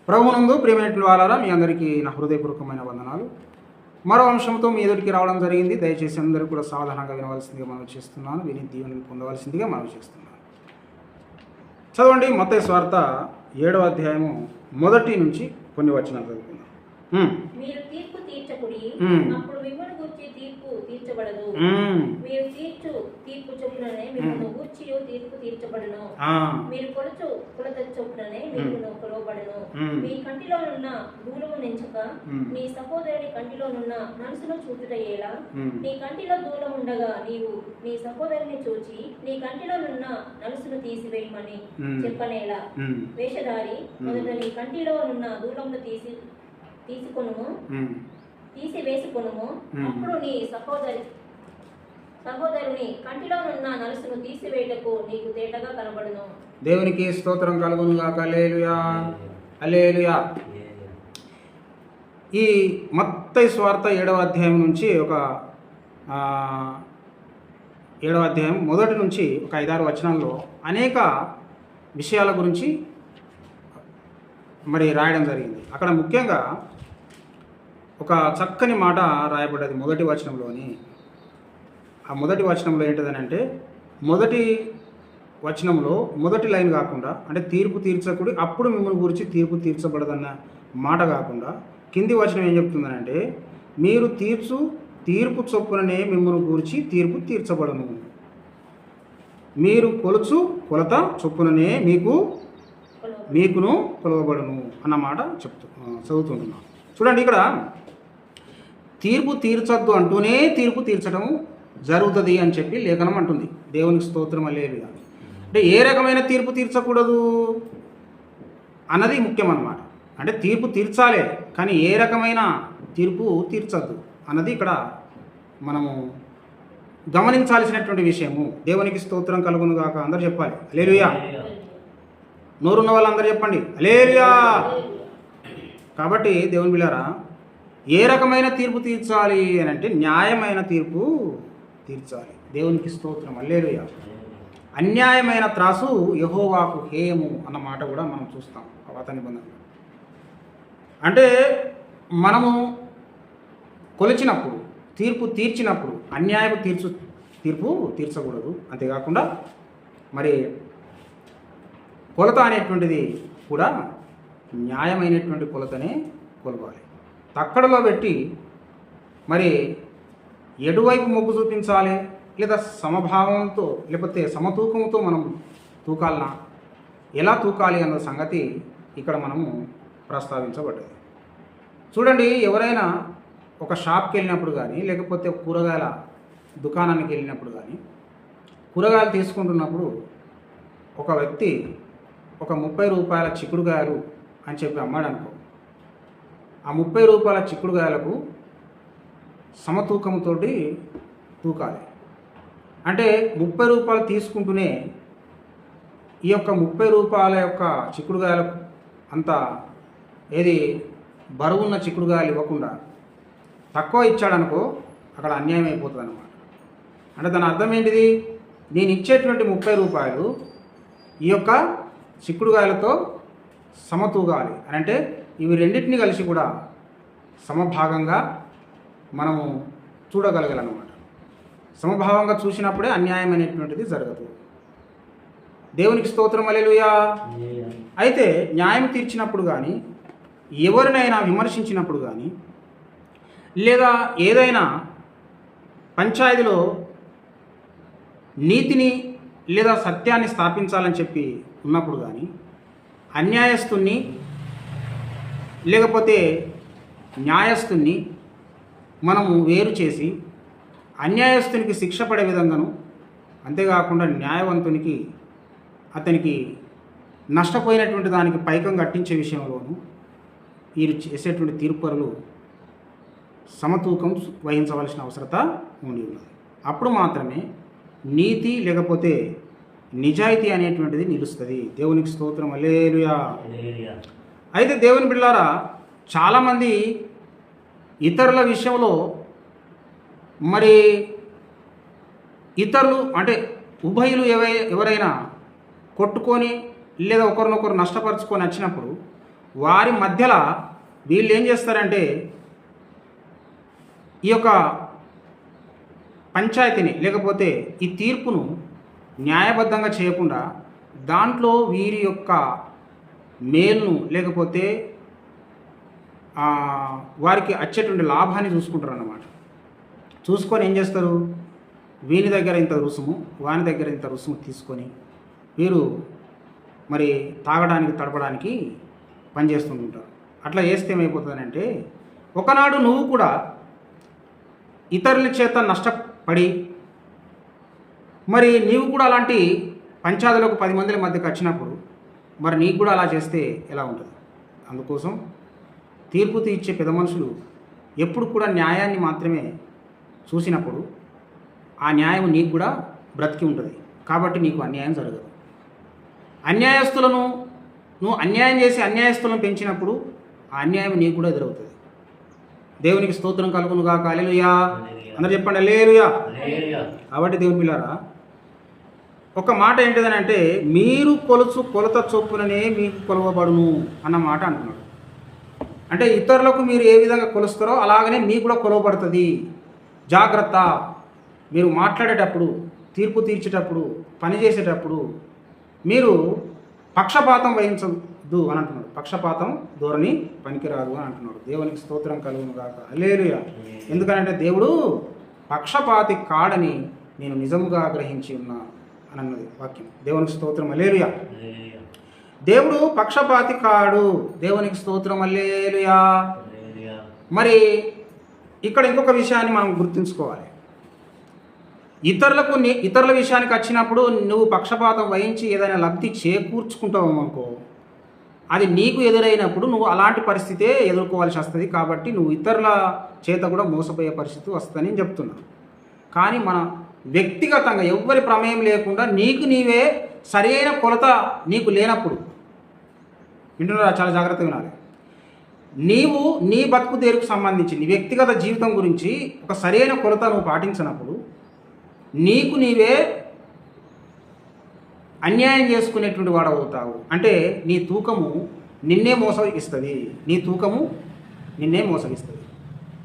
ప్రభునందు ప్రియమైనటువంటి వారారా మీ అందరికీ నా హృదయపూర్వకమైన వందనాలు. మరో అంశంతో మీ ఎదుటికి రావడం జరిగింది. దయచేసి అందరూ కూడా సావధానంగా వినవలసిందిగా మనవి చేస్తున్నాను, విని దీవెనలు పొందవలసిందిగా మనవి చేస్తున్నాను. చదవండి మత్తయి సువార్త 7వ అధ్యాయము 1 నుంచి కొన్ని వచనాలు చదువుకుందాం. మీరు తీర్పు తీర్చకుడి, అప్పుడు మిమ్మల్ని గూర్చి తీర్పు తీర్చబడదు. మీరు తీర్చు తీర్పు చొప్పుననే మిమ్మల్ని గూర్చి తీర్పు తీర్చబడను. మీరు కొలుచు కొలత చొప్పుననే మిమ్మల్ని కొలవబడను. మీ కంటిలోనున్న దూలము నెంచక నీ సహోదరుని కంటిలోనున్న నలుసును చూచుటయేలా? నీ కంటిలో దూలం ఉండగా నీవు నీ సహోదరుని చూచి నీ కంటిలోనున్న నలుసును తీసివేయమని చెప్పనేలా? వేషధారి, మొదట నీ కంటిలోనున్న దూలమును తీసివేసుకొనుము, అప్పుడు నీ సహోదరుని కంటిలోనున్న నలుసును తీసివేయటకు నీకు తేటగా కనబడును. దేవునికి స్తోత్రం కలుగును గాక. హల్లెలూయా, హల్లెలూయా. ఈ మత్తయి సువార్త 7వ అధ్యాయం నుంచి 7వ అధ్యాయం 1 నుంచి ఒక 5-6 వచనాల్లో అనేక విషయాల గురించి మరి రాయడం జరిగింది. అక్కడ ముఖ్యంగా ఒక చక్కని మాట రాయబడ్డది మొదటి వచనంలోని. ఆ మొదటి వచనంలో ఏంటిదనంటే, మొదటి వచనంలో మొదటి లైన్ కాకుండా, అంటే తీర్పు తీర్చకుడి అప్పుడు మిమ్మల్ని గురించి తీర్పు తీర్చబడదన్న మాట కాకుండా, కింది వచనం ఏం చెప్తుందనంటే, మీరు తీర్పు చొప్పుననే మిమ్మల్ని గురించి తీర్పు తీర్చబడను. మీరు కొలుచు కొలత చొప్పుననే మీకును కొలవబడును అన్న మాట చదువుతుంటున్నాం. చూడండి, ఇక్కడ తీర్పు తీర్చొద్దు అంటూనే తీర్పు తీర్చడం జరుగుతుంది అని చెప్పి లేఖనం అంటుంది. దేవునికి స్తోత్రం. హల్లెలూయా. అంటే ఏ రకమైన తీర్పు తీర్చకూడదు అన్నది ముఖ్యం అన్నమాట. అంటే తీర్పు తీర్చాలే, కానీ ఏ రకమైన తీర్పు తీర్చద్దు అన్నది ఇక్కడ మనము గమనించాల్సినటువంటి విషయము. దేవునికి స్తోత్రం కలుగును గాక. అందరూ చెప్పాలి హల్లెలూయా. నోరున్న వాళ్ళందరూ చెప్పండి హల్లెలూయా. కాబట్టి దేవుని బిడ్డలారా, ఏ రకమైన తీర్పు తీర్చాలి అని అంటే న్యాయమైన తీర్పు తీర్చాలి. దేవునికి స్తోత్రం. హల్లెలూయా. అన్యాయమైన త్రాసు యెహోవాకు హేయము అన్న మాట కూడా మనం చూస్తాం పాత నిబంధనలో. అంటే మనము కొలిచినప్పుడు, తీర్పు తీర్చినప్పుడు అన్యాయపు తీర్పు తీర్చకూడదు. అంతేకాకుండా మరి కొలత అనేటువంటిది కూడా న్యాయమైనటువంటి కొలతనే కొలవాలి. తక్కడలో పెట్టి మరి ఎటువైపు మొగ్గు చూపించాలి, లేదా సమభావంతో లేకపోతే సమతూకంతో మనం తూకాలనా, ఎలా తూకాలి అన్న సంగతి ఇక్కడ మనము ప్రస్తావించబడ్డది. చూడండి, ఎవరైనా ఒక షాప్కి వెళ్ళినప్పుడు కానీ, లేకపోతే కూరగాయల దుకాణానికి వెళ్ళినప్పుడు కానీ, కూరగాయలు తీసుకుంటున్నప్పుడు ఒక వ్యక్తి ఒక 30 రూపాయల చిక్కుడుగాయలు అని చెప్పి అమ్మాడు అనుకో, ఆ 30 రూపాయల చిక్కుడుగాయలకు సమతూకంతో తూకాలి. అంటే 30 రూపాయలు తీసుకుంటూనే ఈ యొక్క 30 రూపాయల యొక్క చిక్కుడుగాయలకు అంత బరువున్న చిక్కుడుగాయలు ఇవ్వకుండా తక్కువ ఇచ్చాడనుకో, అక్కడ అన్యాయం అయిపోతుంది అన్నమాట. అంటే దాని అర్థం ఏంటిది? నేను ఇచ్చేటువంటి 30 రూపాయలు ఈ యొక్క చిక్కుడుగాయలతో సమతూగాలి అని అంటే ఇవి రెండింటిని కలిసి కూడా సమభాగంగా మనము చూడగలగాలన్నమాట. సమభావంగా చూసినప్పుడే అన్యాయం అనేటువంటిది జరగదు. దేవునికి స్తోత్రం. హల్లెలూయా. అయితే న్యాయం తీర్చినప్పుడు కానీ, ఎవరినైనా విమర్శించినప్పుడు కానీ, లేదా ఏదైనా పంచాయతీలో నీతిని లేదా సత్యాన్ని స్థాపించాలని చెప్పి ఉన్నప్పుడు కానీ, అన్యాయస్తుని లేకపోతే న్యాయస్తుని మనము వేరు చేసి అన్యాయస్తునికి శిక్ష పడే విధంగాను, అంతేకాకుండా న్యాయవంతునికి అతనికి నష్టపోయినటువంటి దానికి పైకం కట్టించే విషయంలోనూ వీరు చేసేటువంటి తీర్పులు సమతూకం వహించవలసిన అవసరత ఉండి ఉన్నది. అప్పుడు మాత్రమే నీతి లేకపోతే నిజాయితీ అనేటువంటిది నిలుస్తుంది. దేవునికి స్తోత్రం. హల్లెలూయా. అయితే దేవుని బిడ్డలారా, చాలామంది ఇతరుల విషయంలో మరి ఇతరులు అంటే ఉభయులు ఎవరైనా కొట్టుకొని లేదా ఒకరినొకరు నష్టపరుచుకొని వచ్చినప్పుడు వారి మధ్యలో వీళ్ళు ఏం చేస్తారంటే ఈ యొక్క పంచాయతీని లేకపోతే ఈ తీర్పును న్యాయబద్ధంగా చేయకుండా దాంట్లో వీరి యొక్క మేలును లేకపోతే వారికి వచ్చేటువంటి లాభాన్ని చూసుకుంటారు అన్నమాట. చూసుకొని ఏం చేస్తారు, వీని దగ్గర ఇంత రుసుము వాని దగ్గర ఇంత రుసుము తీసుకొని వీరు మరి తాగడానికి తడపడానికి పనిచేస్తుంటారు. అట్లా చేస్తే ఏమైపోతుందంటే ఒకనాడు నువ్వు కూడా ఇతరుల చేత నష్టపడి మరి నీవు కూడా అలాంటి పంచాయతీలకు 10 మందిల మధ్యకి వచ్చినప్పుడు మరి నీకు కూడా అలా చేస్తే ఎలా ఉంటుంది? అందుకోసం తీర్పు తీర్చే పెద్ద మనుషులు ఎప్పుడు కూడా న్యాయాన్ని మాత్రమే చూసినప్పుడు ఆ న్యాయం నీకు కూడా బ్రతికి ఉంటుంది. కాబట్టి నీకు అన్యాయం జరగదు. అన్యాయస్తులను నువ్వు అన్యాయం చేసి అన్యాయస్తులను పెంచినప్పుడు ఆ అన్యాయం నీకు కూడా ఎదురవుతుంది. దేవునికి స్తోత్రం కలుగును గాక. హల్లెలూయా. అందరూ చెప్పండి హల్లెలూయా. కాబట్టి దేవుని పిల్లారా, ఒక మాట ఏంటిదని అంటే మీరు కొలత చొప్పుననే మీకు కొలవబడును అన్న మాట అంటున్నాడు. అంటే ఇతరులకు మీరు ఏ విధంగా కొలుస్తారో అలాగనే మీకు కూడా కొలవబడుతుంది. జాగ్రత్త. మీరు మాట్లాడేటప్పుడు, తీర్పు తీర్చేటప్పుడు, పని చేసేటప్పుడు మీరు పక్షపాతం వహించద్దు అని అంటున్నాడు. పక్షపాతం ధోరణి పనికిరాదు అని అంటున్నాడు. దేవునికి స్తోత్రం కలుగును గాక. హల్లెలూయా. ఎందుకంటే దేవుడు పక్షపాతి కాడని నేను నిజముగా గ్రహించి ఉన్నా అని అన్నది వాక్యం. దేవునికి స్తోత్రం. హల్లెలూయా. దేవుడు పక్షపాతి కాడు. దేవునికి స్తోత్రం. హల్లెలూయా. మరి ఇక్కడ ఇంకొక విషయాన్ని మనం గుర్తుంచుకోవాలి. ఇతరుల విషయానికి వచ్చినప్పుడు నువ్వు పక్షపాతం వహించి ఏదైనా లబ్ధి చేకూర్చుకుంటావు అనుకో, అది నీకు ఎదురైనప్పుడు నువ్వు అలాంటి పరిస్థితే ఎదుర్కోవాల్సి వస్తుంది. కాబట్టి నువ్వు ఇతరుల చేత కూడా మోసపోయే పరిస్థితి వస్తుందని చెప్తున్నాను. కానీ మన వ్యక్తిగతంగా ఎవ్వరి ప్రమేయం లేకుండా నీకు నీవే సరైన కొలత నీకు లేనప్పుడు, వింటున్నారా? చాలా జాగ్రత్తగా వినాలి. నీవు నీ బతుకు తీరుకు సంబంధించి నీ వ్యక్తిగత జీవితం గురించి ఒక సరైన కొలత నువ్వు పాటించినప్పుడు నీకు నీవే అన్యాయం చేసుకునేటువంటి వాడు అవుతావు. అంటే నీ తూకము నిన్నే మోసగిస్తుంది. నీ తూకము నిన్నే మోసగిస్తుంది.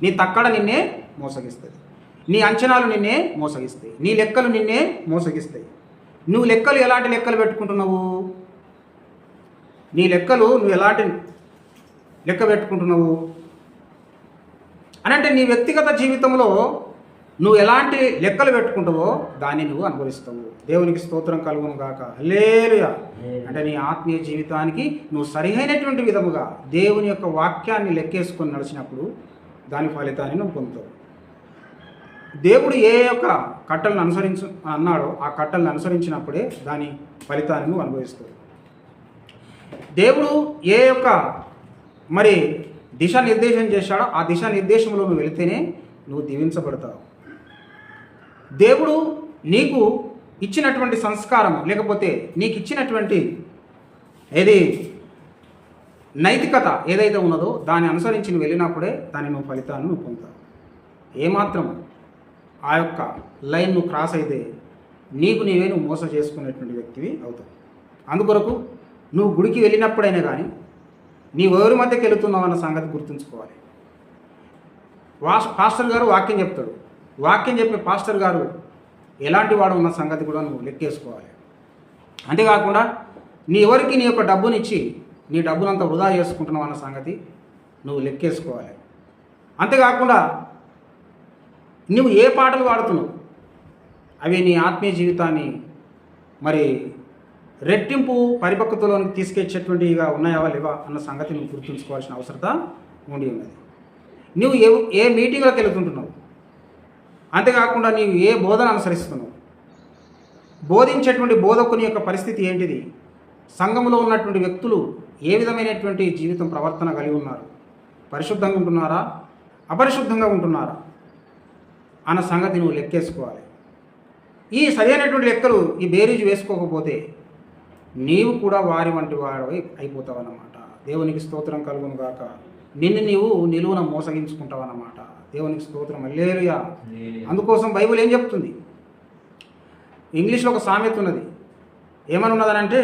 నీ తక్కడ నిన్నే మోసగిస్తుంది. నీ అంచనాలు నిన్నే మోసగిస్తాయి. నీ లెక్కలు నిన్నే మోసగిస్తాయి. నువ్వు ఎలాంటి లెక్కలు పెట్టుకుంటున్నావు? నీ లెక్కలు నువ్వు ఎలాంటి లెక్క పెట్టుకుంటున్నావు అని అంటే నీ వ్యక్తిగత జీవితంలో నువ్వు ఎలాంటి లెక్కలు పెట్టుకుంటావో దాన్ని నువ్వు అనుభవిస్తావు. దేవునికి స్తోత్రం కలుగును గాక. హల్లెలూయా. అంటే నీ ఆత్మీయ జీవితానికి నువ్వు సరైనటువంటి విధముగా దేవుని యొక్క వాక్యాన్ని లెక్కేసుకొని నడిచినప్పుడు దాని ఫలితాన్ని నువ్వు పొందుతావు. దేవుడు ఏ యొక్క కట్టలను అన్నాడో ఆ కట్టలను అనుసరించినప్పుడే దాని ఫలితాన్ని నువ్వు అనుభవిస్తావు. దేవుడు ఏ యొక్క మరి దిశానిర్దేశం చేశాడో ఆ దిశానిర్దేశంలో నువ్వు వెళితేనే నువ్వు దీవించబడతావు. దేవుడు నీకు ఇచ్చినటువంటి సంస్కారం లేకపోతే నీకు ఇచ్చినటువంటి నైతికత ఏదైతే ఉన్నదో దాన్ని అనుసరించి నువ్వు వెళ్ళినప్పుడే దాన్ని నువ్వు ఫలితాన్ని నువ్వు పొందుతావు. ఏమాత్రం ఆ యొక్క లైన్ నువ్వు క్రాస్ అయితే నీవే నువ్వు మోసం చేసుకునేటువంటి వ్యక్తివి అవుతావు. అందుకొరకు నువ్వు గుడికి వెళ్ళినప్పుడైనా కానీ నీవు ఎవరి మధ్యకి వెళుతున్నావు అన్న సంగతి గుర్తుంచుకోవాలి. పాస్టర్ గారు వాక్యం చెప్తాడు. వాక్యం చెప్పే పాస్టర్ గారు ఎలాంటి వాడు ఉన్న సంగతి కూడా నువ్వు లెక్కేసుకోవాలి. అంతేకాకుండా నీ యొక్క డబ్బునిచ్చి నీ డబ్బునంతా వృధా చేసుకుంటున్నావు అన్న సంగతి నువ్వు లెక్కేసుకోవాలి. అంతేకాకుండా నువ్వు ఏ పాటలు వాడుతున్నావు అవి నీ ఆత్మీయ జీవితాన్ని మరి రెట్టింపు పరిపక్వతలోనికి తీసుకొచ్చేటువంటివిగా ఉన్నాయా లేవా అన్న సంగతి నువ్వు గుర్తుంచుకోవాల్సిన అవసరత ఉండి ఉన్నది. నువ్వు ఏ మీటింగ్లకు వెళుతుంటున్నావు, అంతేకాకుండా నీవు ఏ బోధన అనుసరిస్తున్నావు, బోధించేటువంటి బోధకుని యొక్క పరిస్థితి ఏంటిది, సంఘంలో ఉన్నటువంటి వ్యక్తులు ఏ విధమైనటువంటి జీవితం ప్రవర్తన కలిగి ఉన్నారు, పరిశుద్ధంగా ఉంటున్నారా అపరిశుద్ధంగా ఉంటున్నారా అన్న సంగతి నువ్వు లెక్కేసుకోవాలి. ఈ సరైనటువంటి లెక్కలు ఈ బేరీజు వేసుకోకపోతే నీవు కూడా వారి వంటి వాడు అయిపోతావు అన్నమాట. దేవునికి స్తోత్రం కలుగును గాక. నీవు నిలువున మోసగించుకుంటావు అన్నమాట. దేవునికి స్తోత్రం. హల్లెలూయా. అందుకోసం బైబిల్ ఏం చెప్తుంది? ఇంగ్లీష్లో ఒక సామెత ఉన్నది. ఏమని ఉన్నదనంటే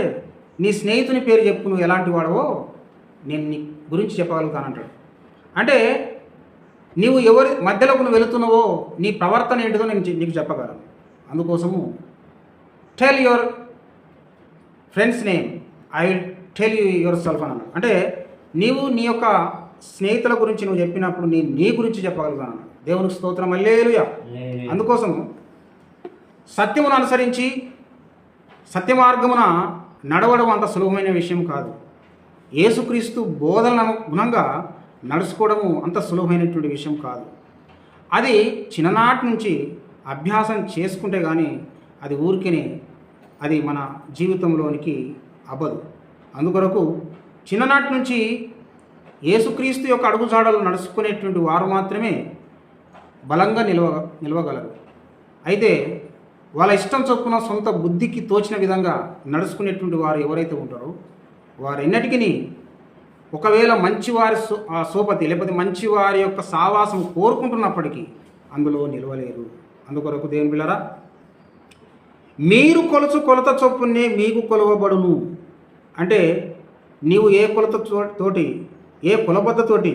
నీ స్నేహితుని పేరు చెప్పు నువ్వు ఎలాంటి వాడవో నేను నీ గురించి చెప్పగలుగుతానంటాడు. అంటే నీవు ఎవరి మధ్యలోకి నువ్వు వెళుతున్నావో నీ ప్రవర్తన ఏంటిదో నేను నీకు చెప్పగలను. అందుకోసము tell your friends name, I will tell you yourself అని అన్నాడు. అంటే నీవు నీ యొక్క స్నేహితుల గురించి నువ్వు చెప్పినప్పుడు నేను నీ గురించి చెప్పగలుగుతాను. దేవునికి స్తోత్రం, హల్లెలూయా. అందుకోసం సత్యమును అనుసరించి సత్య మార్గమున నడవడం అంత సులభమైన విషయం కాదు. యేసుక్రీస్తు బోధనల గుణంగా నడుచుకోవడము అంత సులభమైనటువంటి విషయం కాదు. అది చిన్ననాటి నుంచి అభ్యాసం చేసుకుంటే కానీ అది ఊరికేనే అది మన జీవితంలోనికి అవ్వదు. అందుకొరకు చిన్ననాటి నుంచి యేసుక్రీస్తు యొక్క అడుగుజాడలు నడుచుకునేటువంటి వారు మాత్రమే బలంగా నిలవగలరు. అయితే వాళ్ళ ఇష్టం చొప్పున సొంత బుద్ధికి తోచిన విధంగా నడుచుకునేటువంటి వారు ఎవరైతే ఉంటారో వారు ఎన్నటికీ ఒకవేళ మంచివారి సోపతి లేకపోతే మంచివారి యొక్క సావాసం కోరుకుంటున్నప్పటికీ అందులో నిలవలేరు. అందుకొరకు దేవుని బిడ్డలారా, మీరు కొలత చొప్పునే మీకు కొలవబడును. అంటే నీవు ఏ తోటి ఏ కొలబద్దతోటి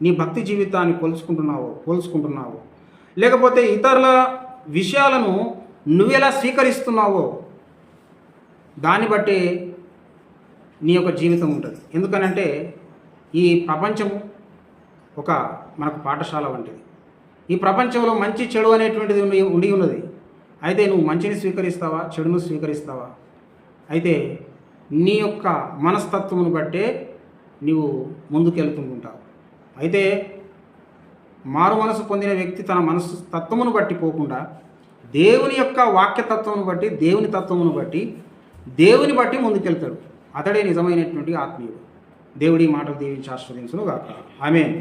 నీ భక్తి జీవితాన్ని పోల్చుకుంటున్నావో లేకపోతే ఇతరుల విషయాలను నువ్వెలా స్వీకరిస్తున్నావో దాన్ని బట్టి నీ యొక్క జీవితం ఉంటుంది. ఎందుకనంటే ఈ ప్రపంచము ఒక మనకు పాఠశాల వంటిది. ఈ ప్రపంచంలో మంచి చెడు అనేటువంటిది ఉండి ఉన్నది. అయితే నువ్వు మంచిని స్వీకరిస్తావా, చెడును స్వీకరిస్తావా? అయితే నీ యొక్క మనస్తత్వమును బట్టే నీవు ముందుకెళ్తుంటావు. అయితే మారు మనసు పొందిన వ్యక్తి తన మనసు తత్వమును బట్టి పోకుండా దేవుని యొక్క వాక్యతత్వమును బట్టి, దేవుని తత్వమును బట్టి, దేవుని బట్టి ముందుకెళ్తాడు. అతడే నిజమైనటువంటి ఆత్మీయుడు. దేవుడి మాటలు దీవించి ఆశీర్వదించును గాక. ఆమేన్.